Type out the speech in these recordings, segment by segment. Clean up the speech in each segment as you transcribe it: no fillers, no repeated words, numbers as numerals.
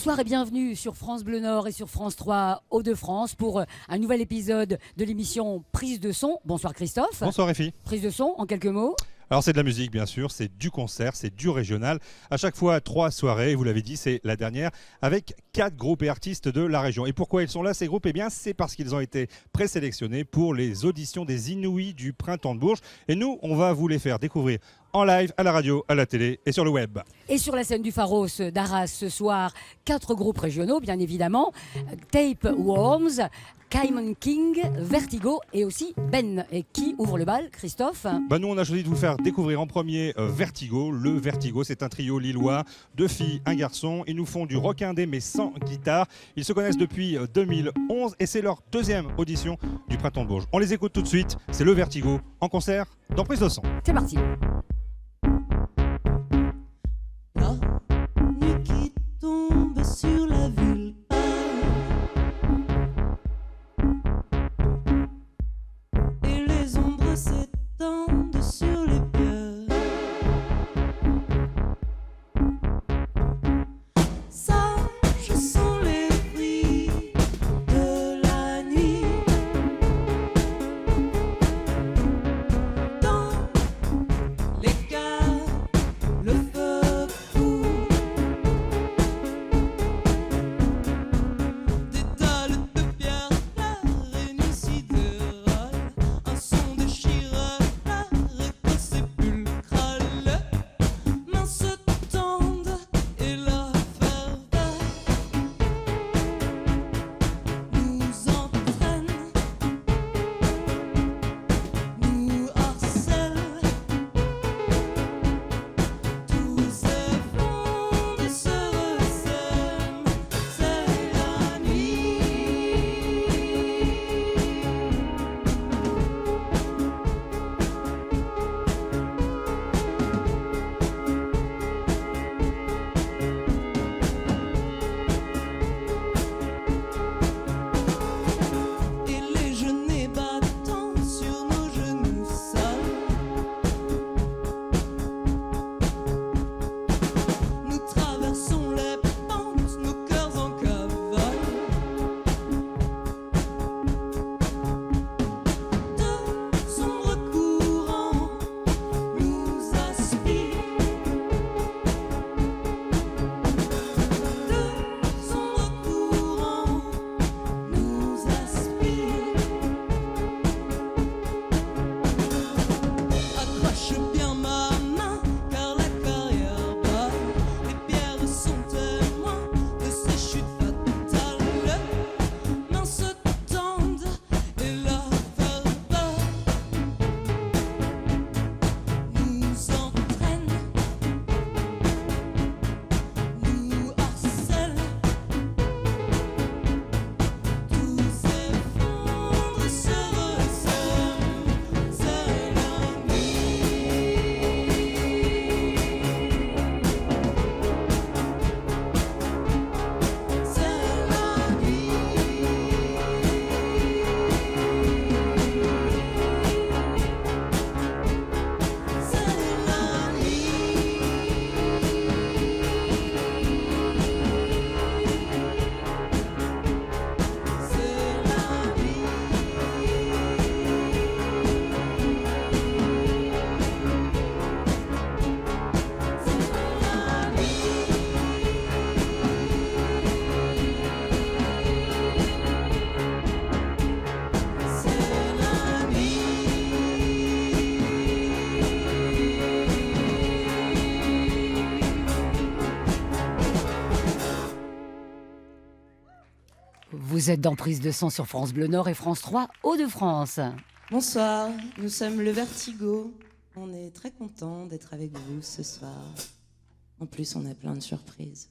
Bonsoir et bienvenue sur France Bleu Nord et sur France 3 Hauts-de-France pour un nouvel épisode de l'émission Prise de son. Bonsoir Christophe. Bonsoir Effie. Prise de son en quelques mots. Alors c'est de la musique bien sûr, c'est du concert, c'est du régional. À chaque fois 3 soirées, vous l'avez dit, c'est la dernière, avec 4 groupes et artistes de la région. Et pourquoi ils sont là ces groupes? Eh bien c'est parce qu'ils ont été présélectionnés pour les auditions des Inouïs du Printemps de Bourges. Et nous, on va vous les faire découvrir en live, à la radio, à la télé et sur le web. Et sur la scène du Pharos d'Arras ce soir, 4 groupes régionaux bien évidemment. Tape Worms, Cayman King, Vertigo et aussi Ben. Et qui ouvre le bal, Christophe? Nous on a choisi de vous faire découvrir en premier Vertigo. Le Vertigo, c'est un trio lillois, 2 filles, un garçon. Ils nous font du rock indé mais sans guitare. Ils se connaissent depuis 2011 et c'est leur 2e audition du Printemps de Bourges. On les écoute tout de suite, c'est le Vertigo en concert dans Prise de son. C'est parti. La nuit qui tombe sur la ville et les ombres s'étendent sur les pierres. Sages sont les bruits de la nuit dans les caves, le feu fou. Des dalles de pierre claire et nuit sidérale, un son déchireur et sépulcral. Mains se tendent et la ferveur nous entraîne, nous harcèle. Tous effondrent et se resserrent, c'est la nuit. Et les genêts battant sur nos genoux sales, nous traversons les pentes, nos cœurs en cavale. Deux sombres courants nous aspirent. Deux sombres courants nous aspirent. Accroche bien ma main, car la carrière bat. Les pierres sont témoins de ces chutes fatales. Mains se tendent et la ferveur nous entraîne, nous harcèle. Tous effondrent et se resserrent, c'est la nuit. C'est la nuit. C'est la Vous êtes dans Prise de son sur France Bleu Nord et France 3 Hauts-de-France. Bonsoir, nous sommes le Vertigo. On est très contents d'être avec vous ce soir. En plus, on a plein de surprises.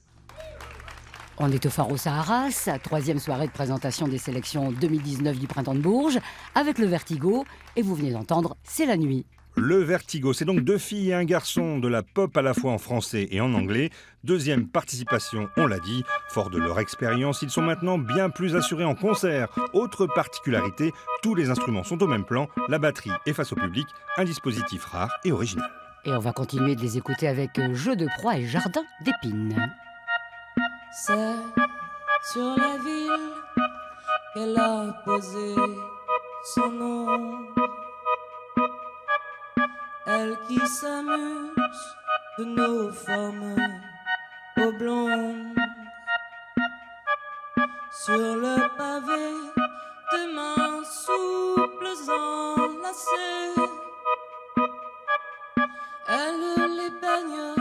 On est au Pharos à Arras, 3e soirée de présentation des sélections 2019 du Printemps de Bourges, avec le Vertigo. Et vous venez d'entendre C'est la nuit. Le Vertigo, c'est donc 2 filles et un garçon, de la pop à la fois en français et en anglais. 2e participation, on l'a dit. Fort de leur expérience, ils sont maintenant bien plus assurés en concert. Autre particularité, tous les instruments sont au même plan. La batterie est face au public, un dispositif rare et original. Et on va continuer de les écouter avec Jeu de proie et Jardin d'épines. C'est sur la ville qu'elle a posé son nom. Elle qui s'amuse de nos formes oblongues. Sur le pavé, de mains souples enlacées, elle les baigne,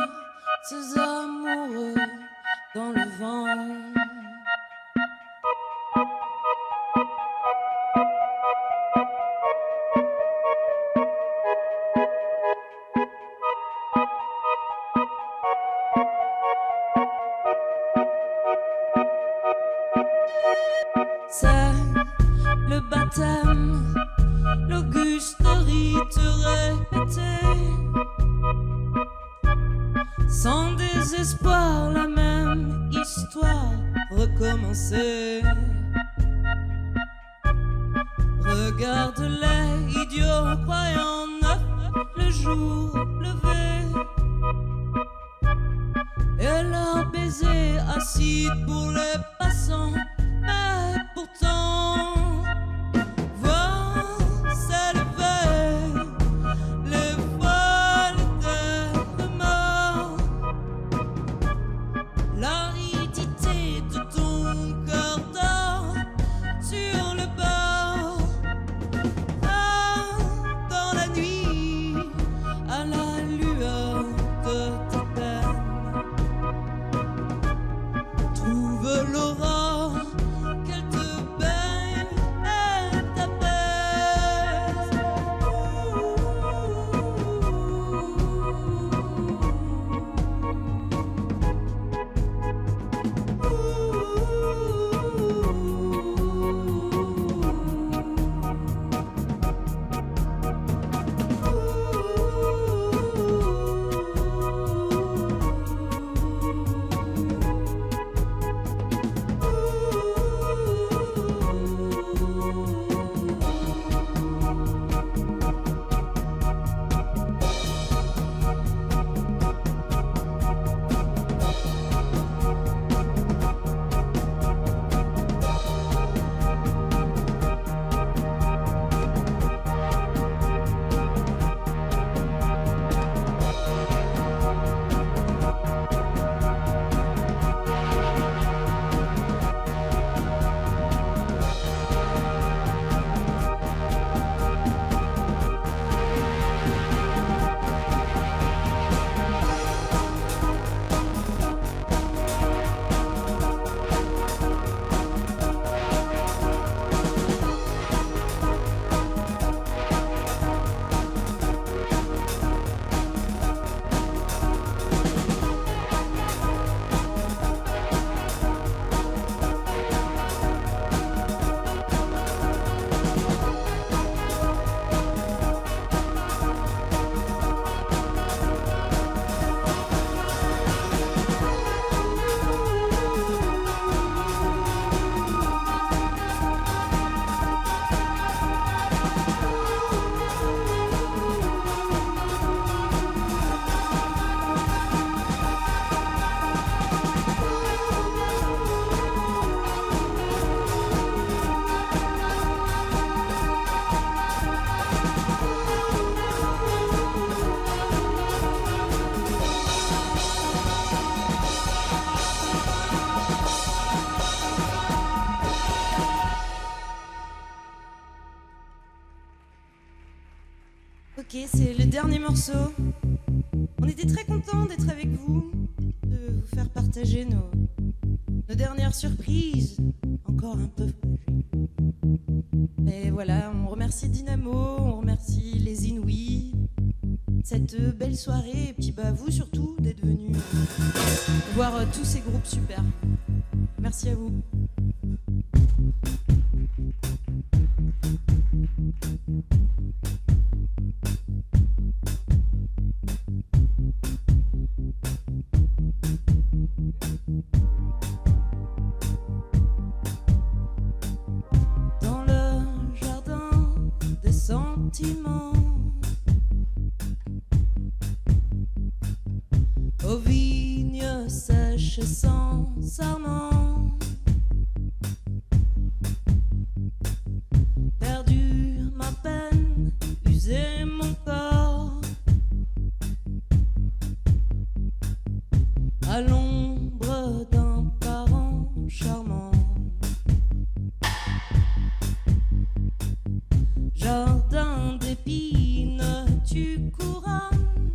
ses amoureux, dans le vent. C'est le baptême, l'auguste rite répété. Sans désespoir, la même histoire recommencer. Regarde-les, idiots, croyant neuf le jour levé. Et leur baiser acide pour les passants. Mais pourtant, voir s'élever les voiles des remords, l'aridité de ton cœur d'or sur le bord. Ah, dans la nuit, à la lueur de ta peine, trouve l'aurore. Qu'elle te baigne et t'apaise. Ok, c'est le dernier morceau. On était très contents d'être avec vous, de vous faire partager nos dernières surprises, encore un peu fragiles. Et voilà, on remercie Dynamo, on remercie les Inouïs, cette belle soirée, et puis bah vous surtout d'être venus voir tous ces groupes super. Merci à vous. Dans le jardin des sentiments, aux vignes sèches sans serment. Perdu ma peine, usé mon corps. À l'ombre d'un parent charmant. Jardin d'épines, tu couronnes.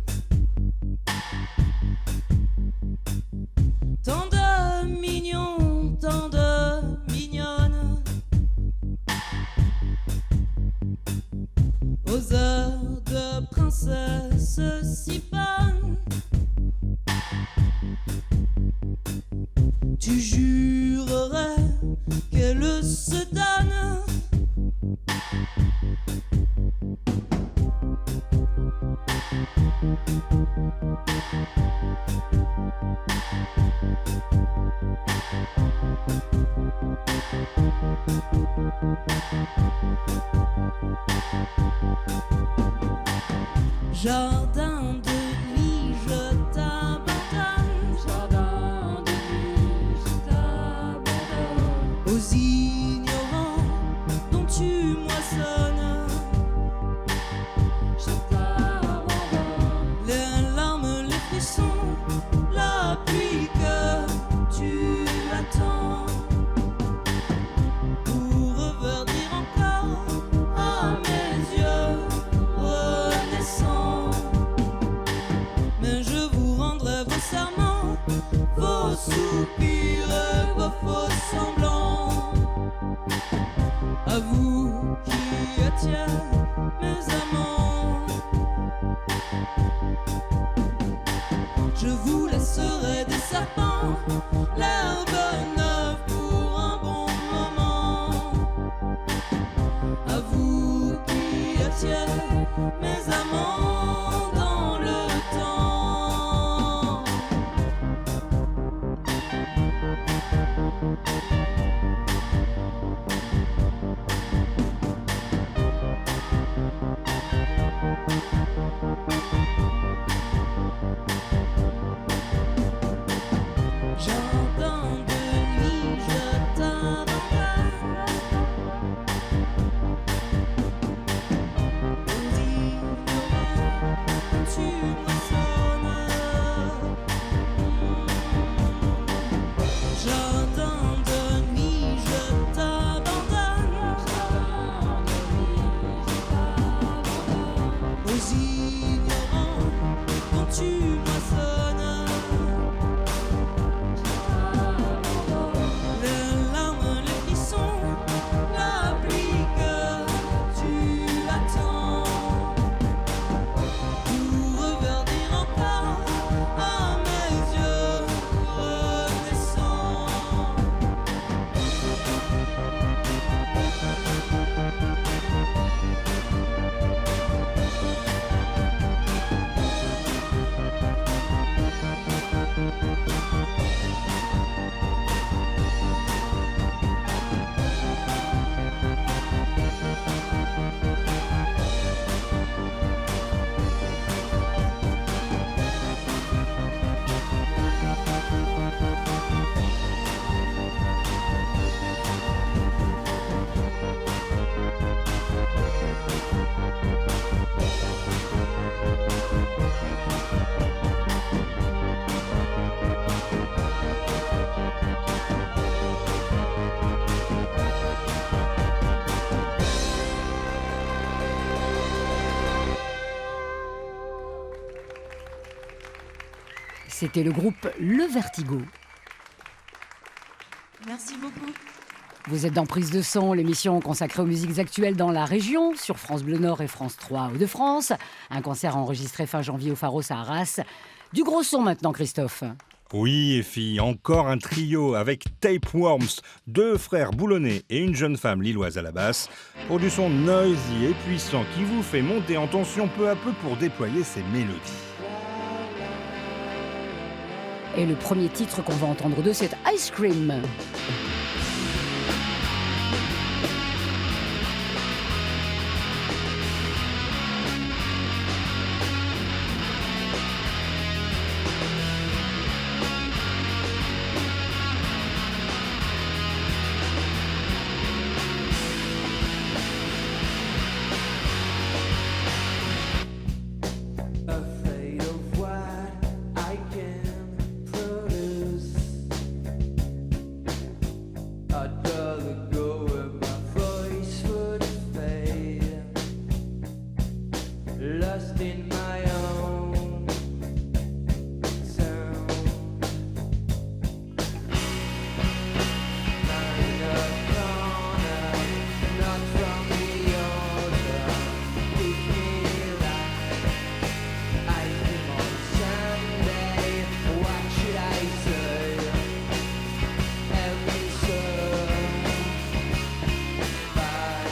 Tant de mignons, tant de mignonnes. Aux heures de princesse si bonne. Tu jurerais qu'elle se donne. Jardin de nuit, je t'abandonne. Jardin de nuit, je t'abandonne. Aux ignorants dont tu moissonnes. Je t'abandonne. Les larmes, les frissons, la pluie que tu attends. Pour reverdir encore à mes yeux renaissants. Mais je vous rendrai vos serments, vos soupirs et vos faux semblants. À vous qui étiez mes amants, je vous laisserai des serpents, l'herbe neuve pour un bon moment. À vous qui étiez mes amants dans le temps. Jardin de nuit, je t'abandonne. Aux ignorants, tu moissonnes. Jardin de nuit, je t'abandonne. Aux ignorants, quand tu moissonnes. Les larmes, les frissons, la pluie que tu attends. Pour reverdir encore à mes yeux renaissants. C'était le groupe Le Vertigo. Merci beaucoup. Vous êtes dans Prise de son, l'émission consacrée aux musiques actuelles dans la région, sur France Bleu Nord et France 3 Hauts-de-France. Un concert enregistré fin janvier au Pharos à Arras. Du gros son maintenant, Christophe. Oui, et filles, encore un trio avec Tapeworms, deux frères boulonnais et une jeune femme lilloise à la basse, pour du son noisy et puissant qui vous fait monter en tension peu à peu pour déployer ses mélodies. Et le premier titre qu'on va entendre d'eux, c'est Ice Cream. lost in my own sound. Find a corner, not from the other. Keep me like ice cream on Sunday. What should I say? Help me, sir. Bye.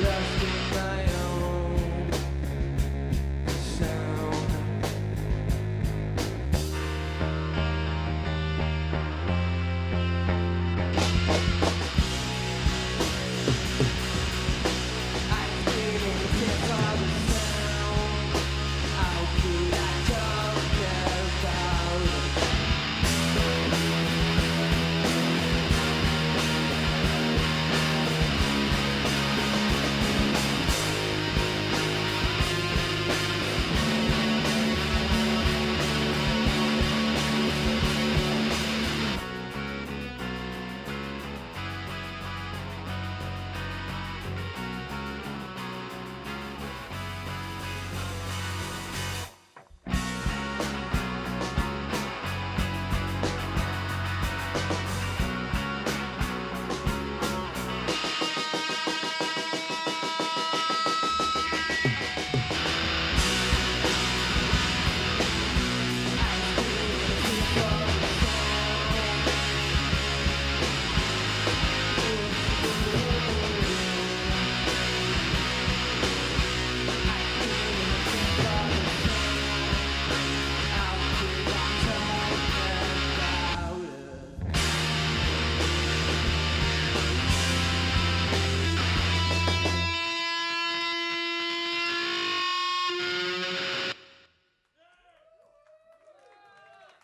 Lost in my own sound. I didn't care for the sound. How could I talk about it?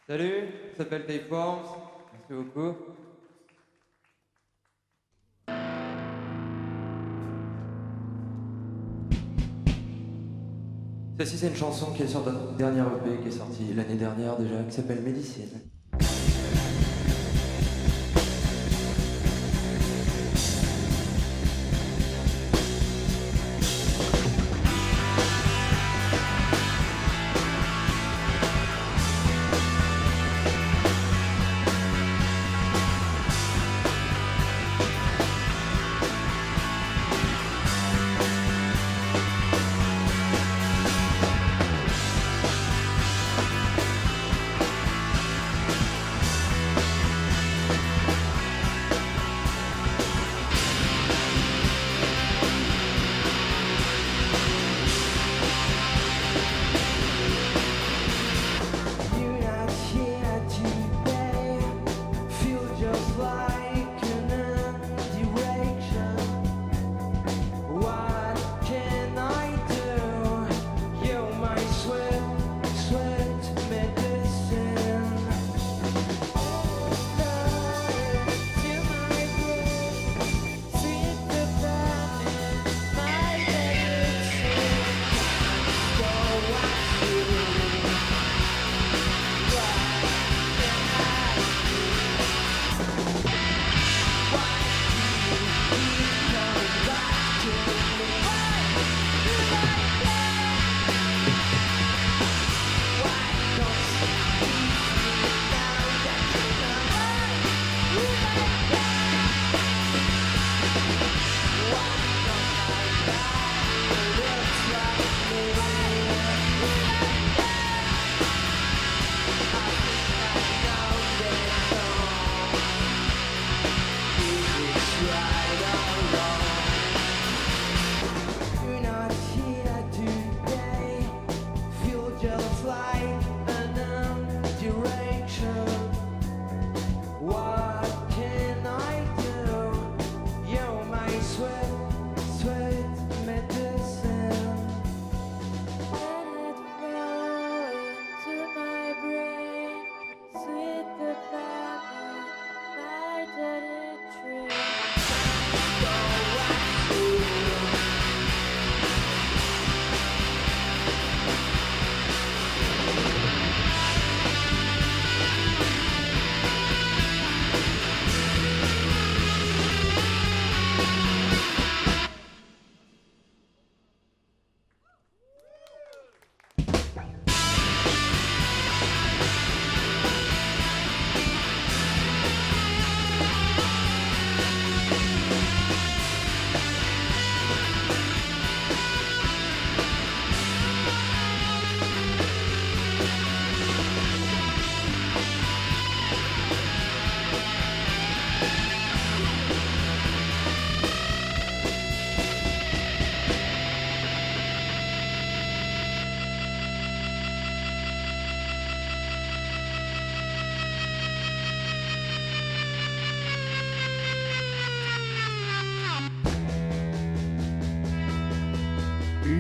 Salut, je s'appelle Tapeworms. Merci beaucoup. Celle-ci, c'est une chanson qui est sur notre dernier EP qui est sorti l'année dernière déjà, qui s'appelle Médicine.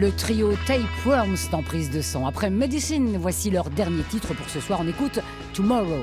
Le trio Tapeworms en prise de son. Après Medicine, voici leur dernier titre pour ce soir. On écoute Tomorrow.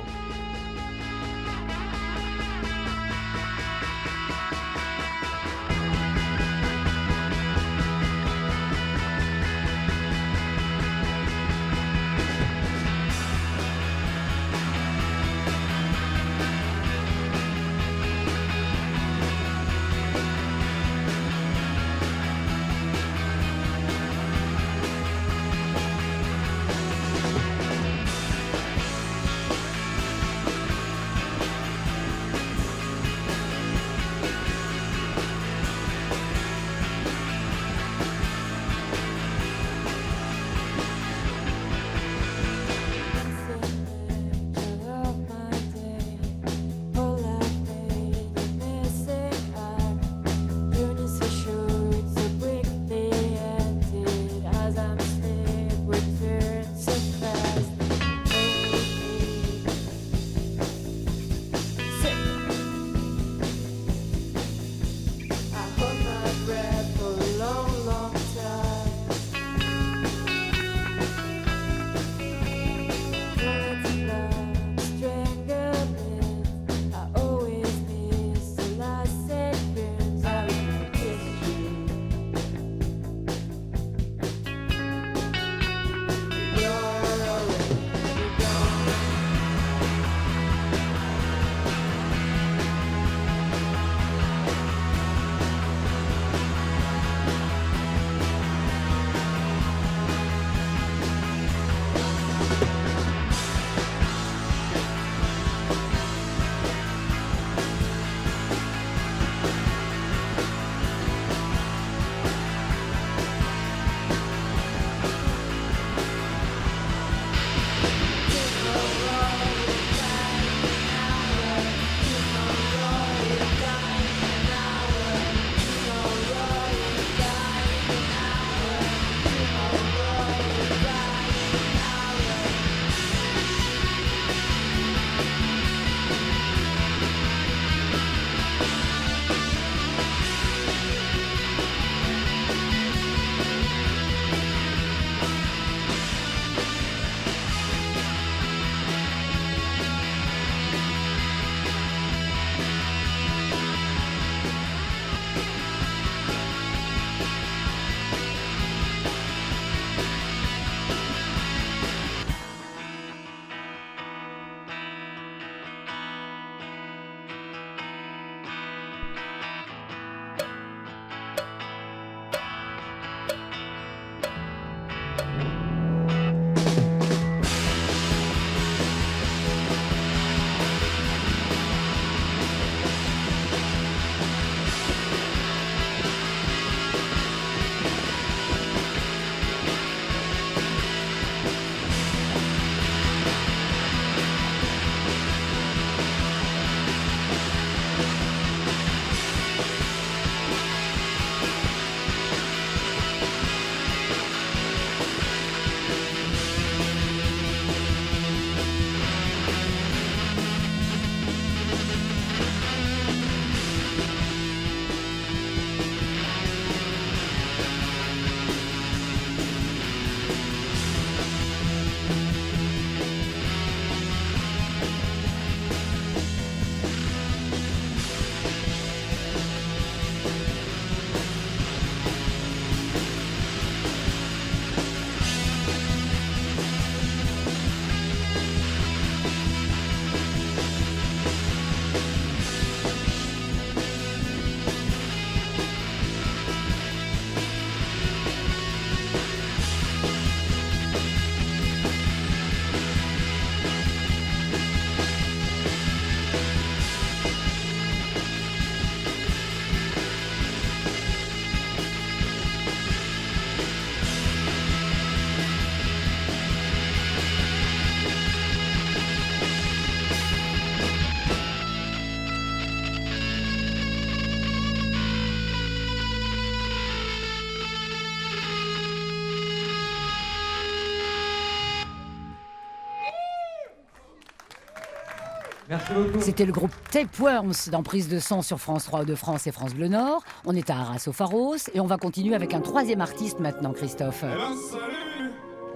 Merci beaucoup. C'était le groupe Tapeworms dans Prise de son sur France 3 de France et France Bleu Nord. On est à Arras au Pharos et on va continuer avec un troisième artiste maintenant, Christophe.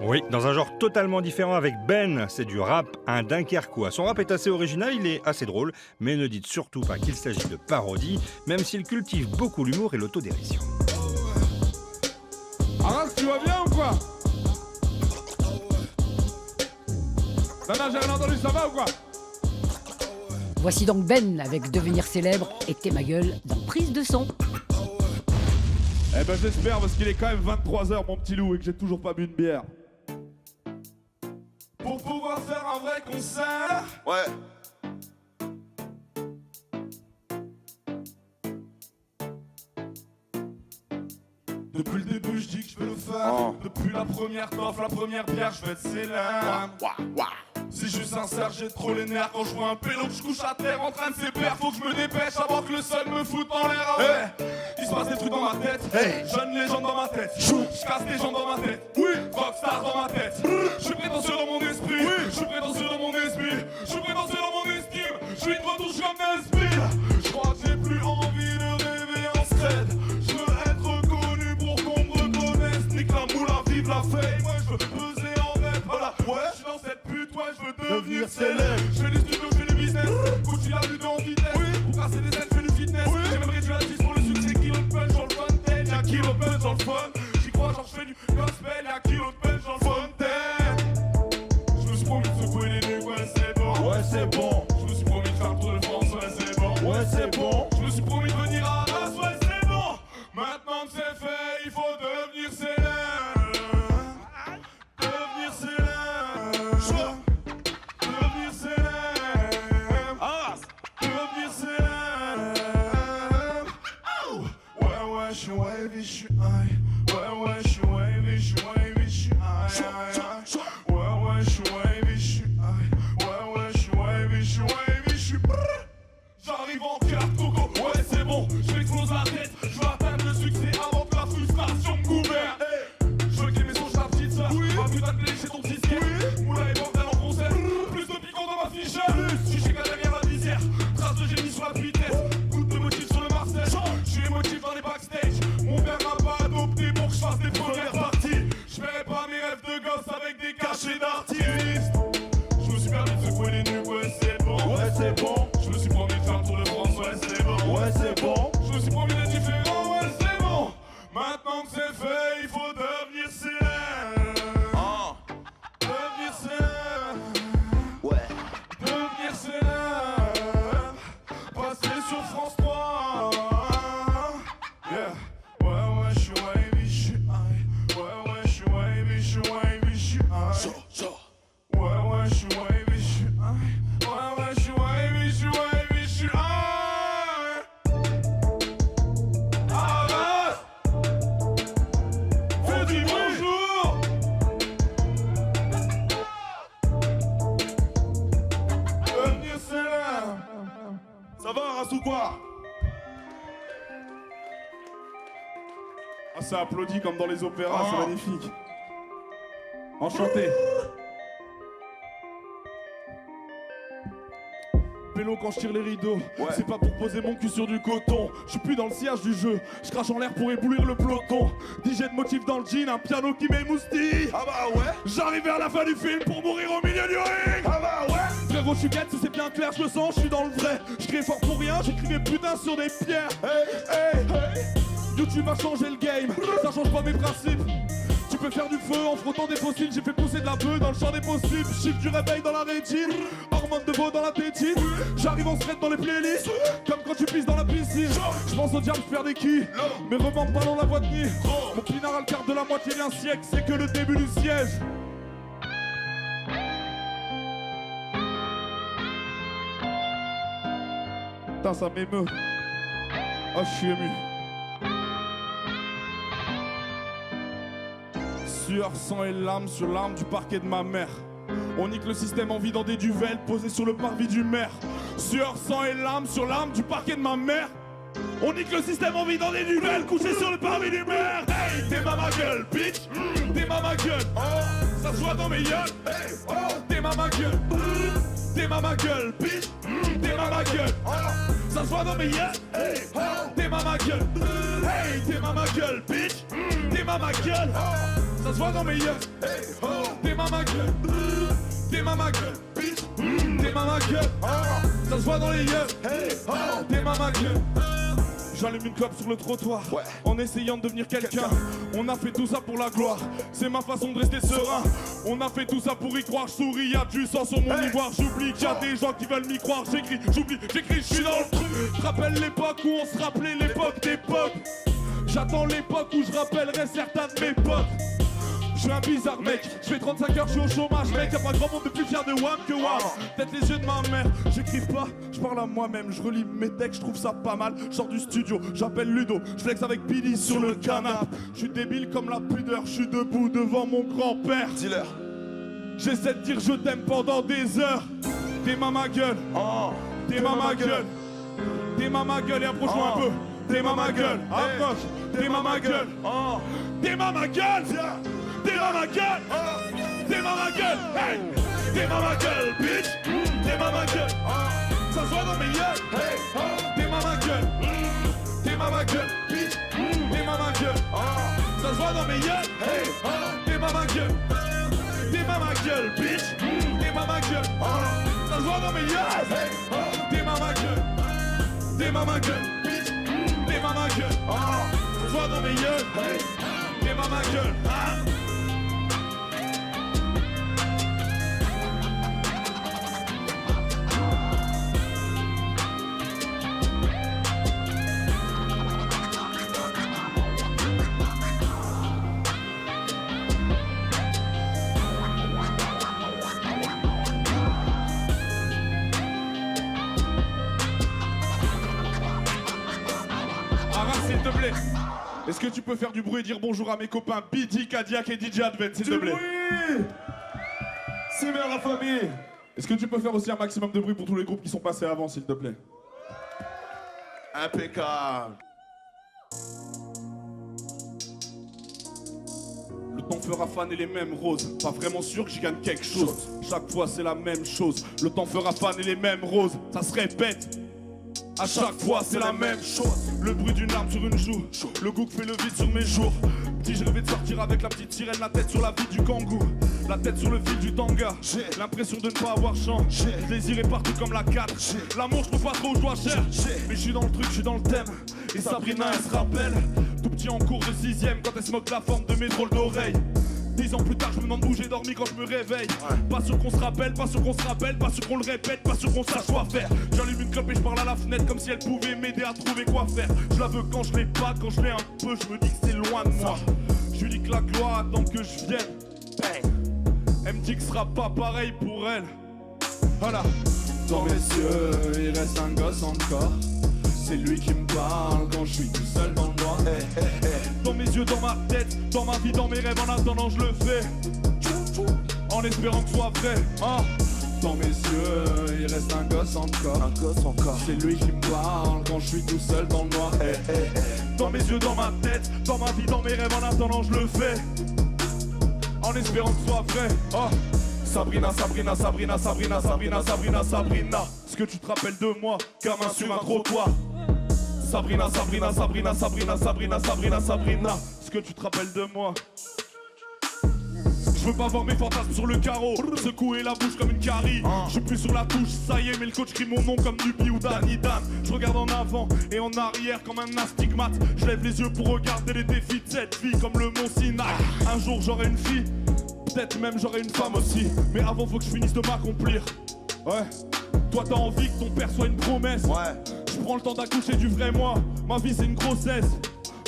Oui, dans un genre totalement différent avec Ben, c'est du rap, un Dunkerquois. Son rap est assez original, il est assez drôle, mais ne dites surtout pas qu'il s'agit de parodie, même s'il cultive beaucoup l'humour et l'autodérision. Arras, tu vas bien ou quoi? Non, j'ai rien entendu, ça va ou quoi? Voici donc Ben avec Devenir célèbre et T'es ma gueule dans Prise de son. Eh ben j'espère parce qu'il est quand même 23h mon petit loup et que j'ai toujours pas bu une bière. Pour pouvoir faire un vrai concert. Ouais. Depuis le début je dis que je vais le faire. Oh. Depuis la première toffe, la première bière, je vais être célèbre. Si je suis sincère, j'ai trop les nerfs quand je vois un pélo que je couche à terre en train de s'épaire. Faut que je me dépêche avant que le sol me foute en l'air. Ah ouais. Il se passe des trucs dans ma tête. Jeune légende dans ma tête. Je casse des jambes dans ma tête. Oui. Rockstar dans ma tête. Je suis prétentieux dans mon esprit. Je suis prétentieux dans mon esprit. Je suis prétentieux dans mon estime. Je suis une retouche comme Nesbitt. Je crois que j'ai plus envie de rêver en scred. Je veux être reconnu pour qu'on me reconnaisse. Nique la moule à vive la feuille. Moi je veux peser en rêve. Voilà. Ouais. Je suis dans cette pute. Ouais, je veux devenir célèbre. Je fais du studio, je fais du business. Gucci la vue en vitesse. Pour casser des ailes, je fais du fitness. J'ai même réduit la 10 pour le succès. Kilo de punch dans le fontaine. Y'a kilo de punch dans le fun. J'y crois, genre je fais du gospel. Y'a kilo de punch dans le fontaine. Je me suis promis de secouer les nuques. Ouais, c'est bon. Ouais, c'est bon. Je me suis promis de faire le tour de France. Ouais, c'est bon. Ouais, c'est bon. Je me suis promis de venir à Arras. Ouais, c'est bon. Maintenant que c'est fait, il faut devenir célèbre. Devenir célèbre. Devenir célèbre. Arras. Devenir célèbre. Oh. Ouais, je suis wavy, je suis high. Ouais, je suis wavy, je suis wavy, je suis high. Ouais, je suis wavy, je suis high. Ouais, je suis wavy, je suis wavy, je suis brrr. J'arrive en carte, coco. Ouais, c'est bon, je m'explose la tête. Je veux atteindre le succès avant que la frustration me gouverne. Je veux que les maisons, ta petite sœur. Ma putain de clé chez ton petit skate. Moula et bordel en concert. Plus de piquant dans ma fiche. Si j'ai qu'à derrière la visière. Trace de génie sur la vitesse. Goutte de motif sur le Marseille. Je suis émotif dans les backstage. Mon père m'a pas adopté pour que je fasse des premières parties. Je ferai pas mes rêves de gosse avec des cachets d'artistes. Je me suis permis de secouer les nuques. Ouais, c'est bon. Ouais, c'est bon. Je me suis promis de faire le tour de France. Ouais, c'est bon. Ouais, c'est bon. Je me suis promis d'être différent. Ouais, c'est bon. Maintenant que c'est fait, il faut devenir célèbre. Devenir célèbre. Ouais. Devenir célèbre. Passer sur France 3. Yeah. Ouais, je suis wavy, je suis high. Ouais, je suis wavy, je suis wavy, je suis high. Ouais, je suis wavy, je suis high. Ouais, je suis wavy, je suis wavy, je suis high. Arras. Fais du bonjour. Devenir célèbre. Ça va, Arras ou quoi? Ah, ça applaudit comme dans les opéras, c'est magnifique. Enchanté. Pélo quand je tire les rideaux, c'est pas pour poser mon cul sur du coton. Je suis plus dans le sillage du jeu, je crache en l'air pour éblouir le peloton. DJ de motif dans le jean, un piano qui m'émoustille. Ah bah ouais. J'arrive vers la fin du film pour mourir au milieu du ring. Ah bah ouais. Frérot, je suis quête, si c'est bien clair, je le sens, je suis dans le vrai. Je crie fort pour rien, j'écris mes putains sur des pierres. Hey. YouTube a changé le game, ça change pas mes principes. Tu peux faire du feu en frottant des fossiles. J'ai fait pousser de la bœuf dans le champ des possibles. Chiffre du réveil dans la rétine. Hormones de veau dans la tétine. J'arrive en stress dans les playlists. Comme quand tu pisses dans la piscine. Je pense au diable faire des quilles. Mais remonte pas dans la voie de nuit. Mon pinard a le quart de la moitié d'un siècle. C'est que le début du siège. Putain, ça m'émeut. Oh, je suis ému. Sueur, sang et larmes sur l'arme du parquet de ma mère. On nique le système en vie dans des duvels posés sur le parvis du maire. Sueur, sang et larmes sur l'arme du parquet de ma mère. On nique le système en vie dans des duvels couchés sur le parvis du maire. Hey, t'es ma gueule, bitch. T'es ma gueule. Oh, ça se voit dans mes yeux. Hey, oh, t'es ma gueule. T'es ma gueule, bitch. T'es ma gueule. Ça se voit dans mes yeux. Hey, t'es ma gueule. Hey, t'es ma gueule, bitch. T'es ma gueule. Ça se voit dans mes yeux. Hey, t'es ma gueule. T'es ma gueule, bitch. T'es ma gueule. Ça se voit dans les yeux. Hey, t'es ma gueule. J'allume une clope sur le trottoir, en essayant de devenir quelqu'un. On a fait tout ça pour la gloire, c'est ma façon de rester serein. On a fait tout ça pour y croire, je souris, y'a du sang sur mon ivoire. J'oublie qu'il y a des gens qui veulent m'y croire. J'écris, j'oublie, j'écris, je suis dans le truc. Je rappelle l'époque où on se rappelait l'époque d'époque. J'attends l'époque où je rappellerai certains de mes potes. Je suis un bizarre mec, je fais 35 heures, je suis au chômage mec. Y'a pas grand monde de plus fier de WAM que WAM. Peut-être les yeux de ma mère, j'écris pas, je parle à moi-même. Je relis mes textes, je trouve ça pas mal. Je sors du studio, j'appelle Ludo, je flex avec Billy sur le canapé. Je suis débile comme la pudeur, je suis debout devant mon grand-père. Dis-leur. J'essaie de dire je t'aime pendant des heures. T'es ma gueule, t'es ma gueule. T'es ma gueule et approche-moi un peu. T'es ma gueule, approche. T'es ma gueule, t'es ma gueule. T'es ma gueule, t'es ma gueule, hey, t'es ma gueule, bitch, t'es ma gueule, ça se voit dans mes yeux, hey, t'es ma gueule, bitch, t'es ma gueule, ça se voit dans mes yeux, hey, t'es ma gueule, bitch, t'es ma gueule, ça se voit dans mes yeux, hey, t'es ma gueule, bitch, t'es ma gueule, ça se voit dans mes yeux, hey, t'es ma gueule, s'il te plaît. Est-ce que tu peux faire du bruit et dire bonjour à mes copains BD, Cadillac et DJ Advent, s'il te plaît? C'est bien la famille. Est-ce que tu peux faire aussi un maximum de bruit pour tous les groupes qui sont passés avant, s'il te plaît? Impeccable. Le temps fera faner les mêmes roses. Pas vraiment sûr que j'y gagne quelque chose. Chaque fois c'est la même chose. Le temps fera faner les mêmes roses. Ça se répète. À chaque fois c'est la même chose. Le bruit d'une arme sur une joue. Le goût que fait le vide sur mes jours. Petit je rêvais de sortir avec la petite sirène. La tête sur la vie du kangou. La tête sur le fil du tanga. L'impression de ne pas avoir changé. Le désir est partout comme la 4. L'amour je trouve pas trop où je dois chercher. Mais je suis dans le truc, je suis dans le thème. Et Sabrina elle se rappelle. Tout petit en cours de 6ème. Quand elle se moque la forme de mes drôles d'oreilles. 10 ans plus tard, je me demande où j'ai dormi quand je me réveille. Pas sûr qu'on se rappelle, pas sûr qu'on se rappelle, pas sûr qu'on le répète, pas sûr qu'on sache quoi faire. J'allume une clope et je parle à la fenêtre comme si elle pouvait m'aider à trouver quoi faire. Je la veux quand je l'ai pas, quand je l'ai un peu, je me dis que c'est loin de moi. Je lui dis que la gloire attend que je vienne. Elle me dit que ce sera pas pareil pour elle. Voilà. Dans mes yeux, il reste un gosse encore. C'est lui qui me parle quand je suis tout seul dans le noir. Dans mes yeux, dans ma tête, dans ma vie, dans mes rêves, en attendant je le fais. En espérant que ce soit vrai. Dans mes yeux, il reste un gosse encore. C'est lui qui me parle quand je suis tout seul dans le noir. Dans mes yeux, dans ma tête, dans ma vie, dans mes rêves, en attendant je le fais. En espérant que ce soit vrai. Sabrina, Sabrina, Sabrina, Sabrina, Sabrina, Sabrina, Sabrina. Est-ce que tu te rappelles de moi, gamin sur un trottoir? Sabrina, Sabrina, Sabrina, Sabrina, Sabrina, Sabrina, Sabrina. Est-ce que tu te rappelles de moi? Je veux pas voir mes fantasmes sur le carreau, secouer la bouche comme une carie. Je suis plus sur la touche, ça y est, mais le coach crie mon nom comme Nubi ou Danny Dan. Je regarde en avant et en arrière comme un astigmate. Je lève les yeux pour regarder les défis de cette vie comme le mont Sinaï. Un jour j'aurai une fille, peut-être même j'aurai une femme aussi. Mais avant faut que je finisse de m'accomplir. Ouais. Toi t'as envie que ton père soit une promesse. Je prends le temps d'accoucher du vrai moi. Ma vie c'est une grossesse.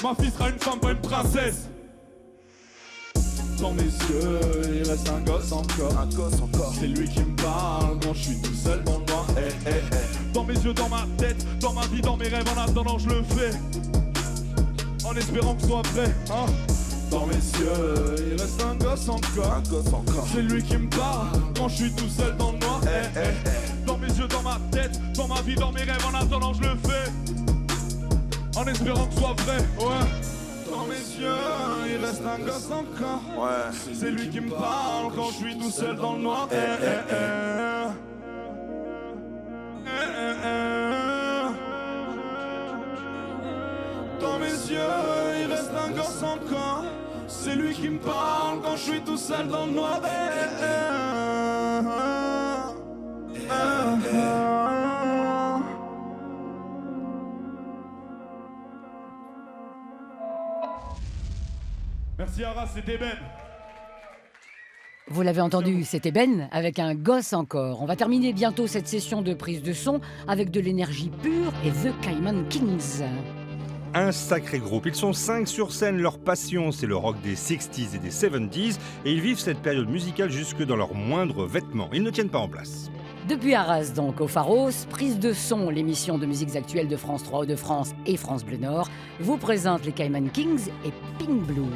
Ma fille sera une femme, pas une princesse. Dans mes yeux, il reste un gosse encore. C'est lui qui me parle quand je suis tout seul dans le noir. Dans mes yeux, dans ma tête, dans ma vie, dans mes rêves, en attendant je le fais. En espérant que ce soit vrai. Dans mes yeux, il reste un gosse encore. C'est lui qui me parle quand je suis tout seul dans le noir. Dans mes yeux, dans ma tête, dans ma vie, dans mes rêves, en attendant je le fais. En espérant que ce soit vrai. Dans mes yeux, il reste un gosse encore. C'est lui qui me parle quand je suis tout seul dans le noir. Dans mes yeux, il reste un gosse encore. C'est lui qui me parle quand je suis tout seul dans le noir. Merci Ara, c'était Ben. Vous l'avez entendu, c'était Ben avec un gosse encore. On va terminer bientôt cette session de prise de son avec de l'énergie pure et The Cayman Kings. Un sacré groupe. Ils sont 5 sur scène. Leur passion, c'est le rock des 60s et des 70s. Et ils vivent cette période musicale jusque dans leurs moindres vêtements. Ils ne tiennent pas en place. Depuis Arras donc au Pharos, prise de son, l'émission de musiques actuelles de France 3 de France et France Bleu Nord, vous présente les Cayman Kings et Pink Blue.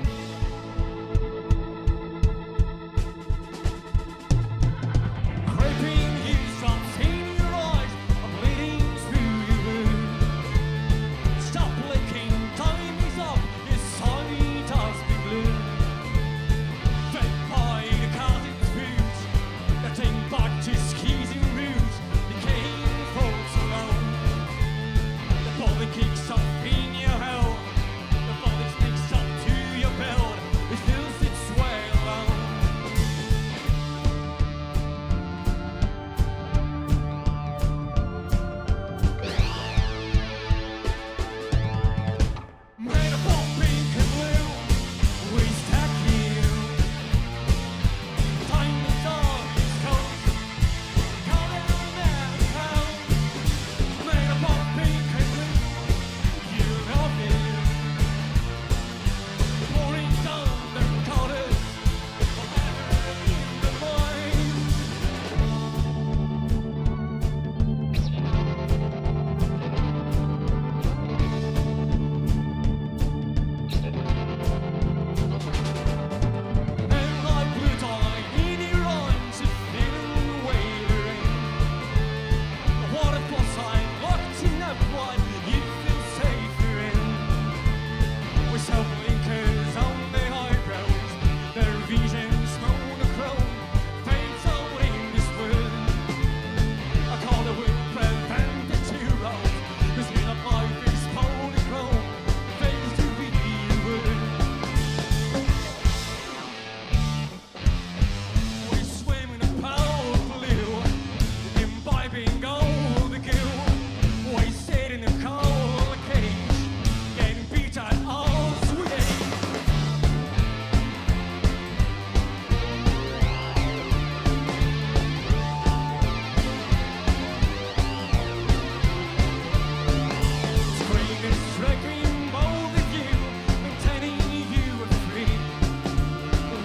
Kicks up in your hell, the body sneaks up to your belt. It feels its way alone. Made up of pink and blue, we stack you. Time the dog is cold, call it on that pound. Made up of pink and blue. You love it. Pouring down the corners, forever in the mind. And I put on in your arms, it feeling wavering. What if was I locked in a blind you feel safer in? With some blinkers on their eyebrows, their visions monochrome, fades out in this world. I call the wind prevent the two roads, 'cause in a life is monochrome, fails to be the word. We swim in a power of blue, imbibing all the guilt. We sit in a cold cage, getting beat at all sweet age. Screaming, striking both of you, maintaining you are free.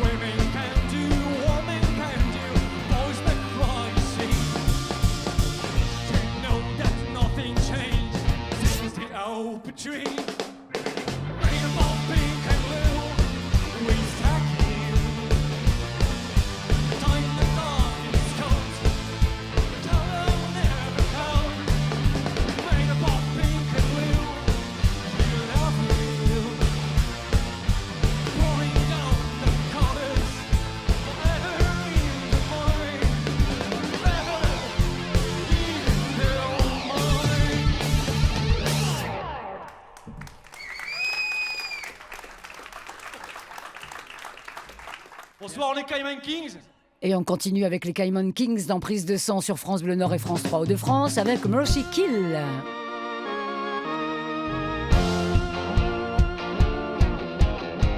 Women can do, women can do, boys make cry, see. To know that nothing changed since the open tree. Made up of pink and blue, we stack you. Time the darkness comes, the color never comes. Made up of pink and blue, you love you. Pouring down the colors, forever in the mind. Forever in their mind. Bonsoir les Cayman Kings. Et on continue avec les Cayman Kings dans prise de son sur France Bleu Nord et France 3 Hauts-de-France avec Mercy Kill.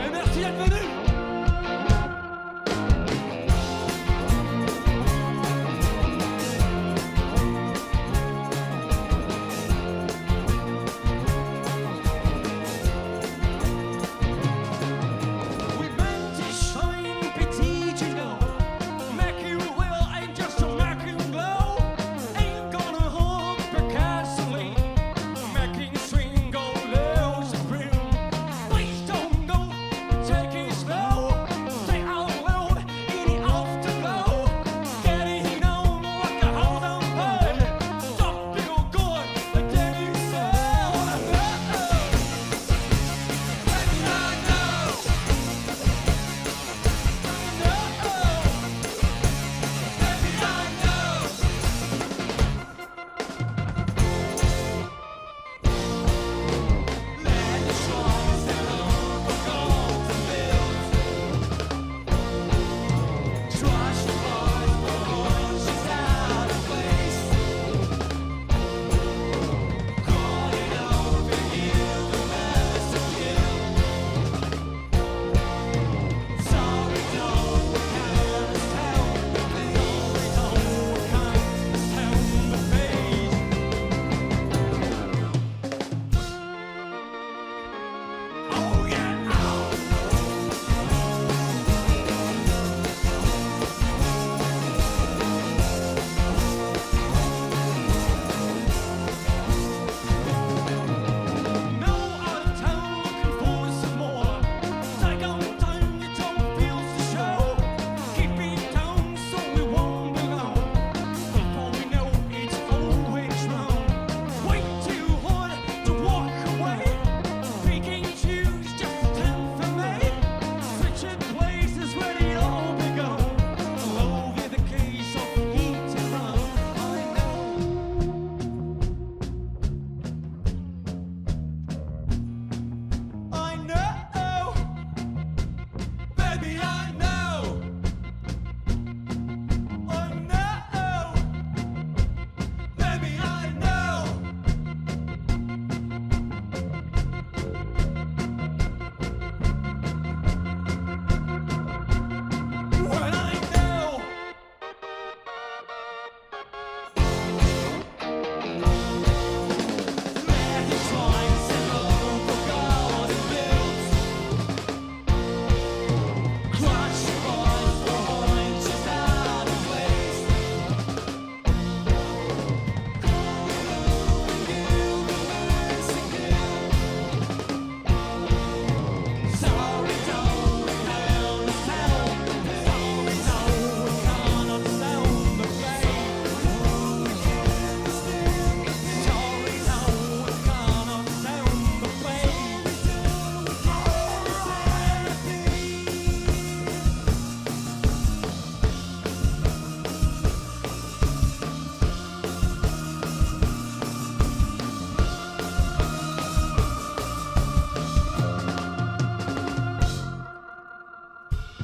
Et merci d'être venus. We meant to shine petite, you know. Make you will ain't just to make you glow. Ain't gonna hold for gasoline.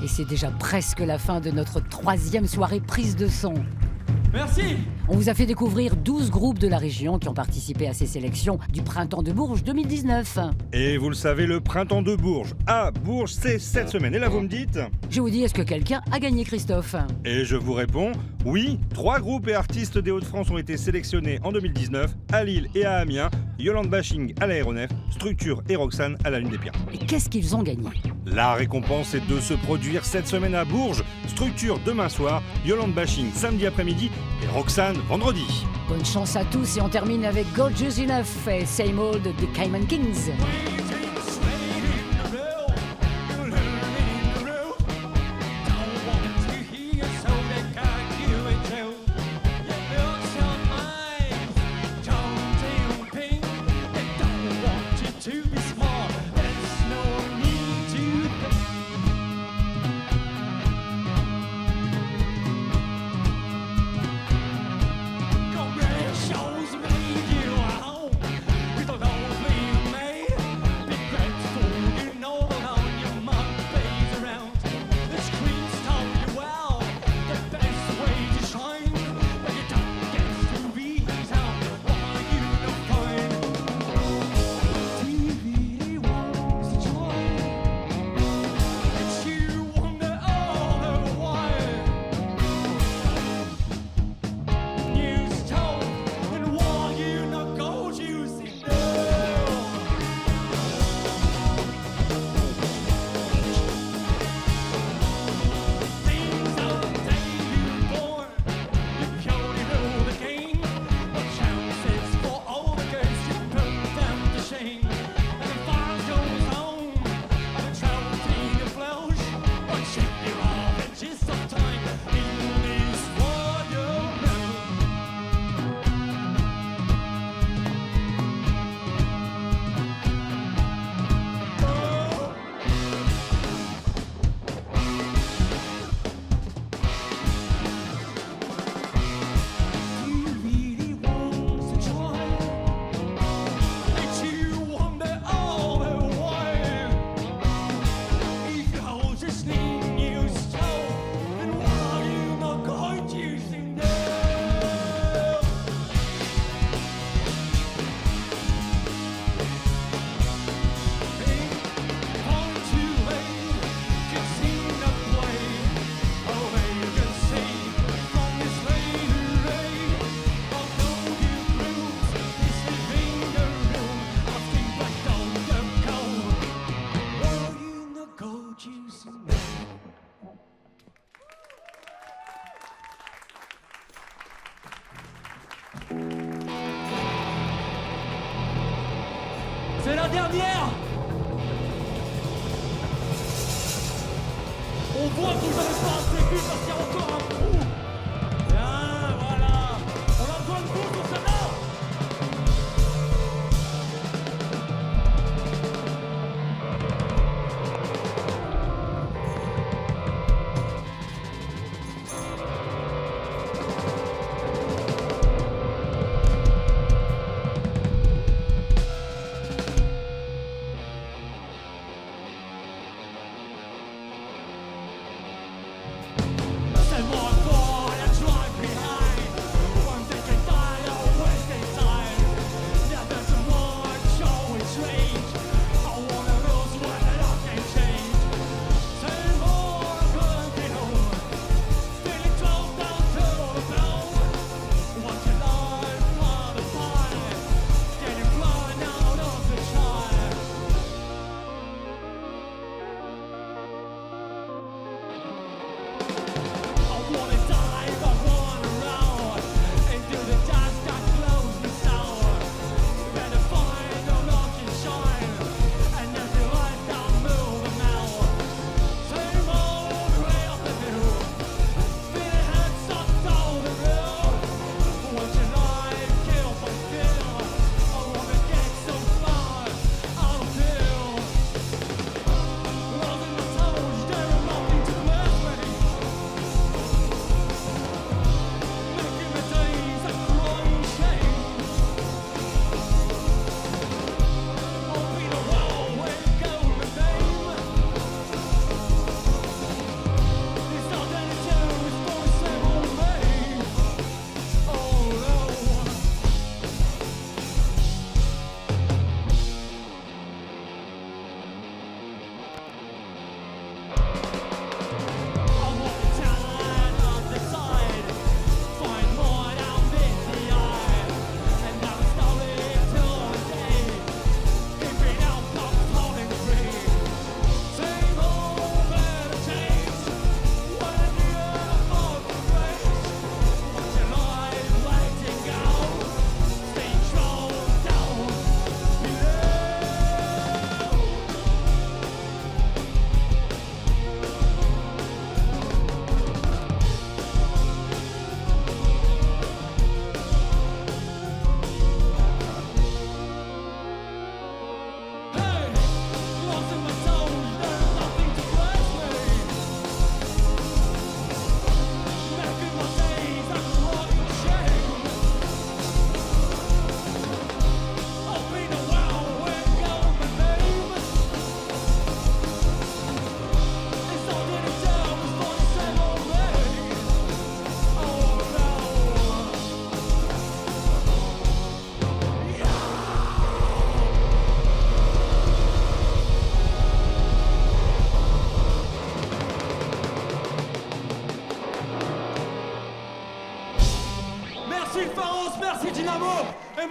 Et c'est déjà presque la fin de notre 3e soirée prise de son. Merci. On vous a fait découvrir 12 groupes de la région qui ont participé à ces sélections du Printemps de Bourges 2019. Et vous le savez, le printemps de Bourges à Bourges, c'est cette semaine. Et là, vous me dites? Je vous dis, est-ce que quelqu'un a gagné, Christophe? Et je vous réponds, oui, 3 groupes et artistes des Hauts-de-France ont été sélectionnés en 2019, à Lille et à Amiens, Yolande Bashing à l'aéronef, Structure et Roxane à la Lune des Pirates. Et qu'est-ce qu'ils ont gagné? La récompense est de se produire cette semaine à Bourges, Structure demain soir, Yolande Bashing samedi après-midi et Roxane vendredi. Bonne chance à tous et on termine avec Gorgeous Enough et Same Old des Cayman Kings. C'est la dernière. On voit que vous avez pas assez vu parce qu'il y a encore un trou. Bien, voilà. On a besoin de vous sur celle-là.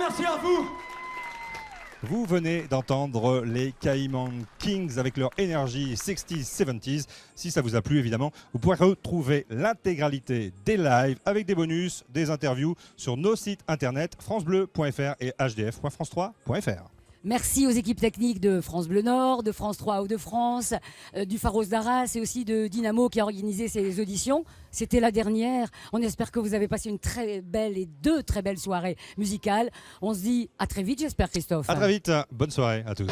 merci à vous. Vous venez d'entendre les Cayman Kings avec leur énergie 60s, 70s. Si ça vous a plu, évidemment, vous pourrez retrouver l'intégralité des lives avec des bonus, des interviews sur nos sites internet francebleu.fr et hdf.france3.fr. Merci aux équipes techniques de France Bleu Nord, de France 3 Hauts-de-France, du Pharos d'Arras et aussi de Dynamo qui a organisé ces auditions. C'était la dernière. On espère que vous avez passé une très belle et 2 très belles soirées musicales. On se dit à très vite, j'espère, Christophe. À très vite. Bonne soirée à tous.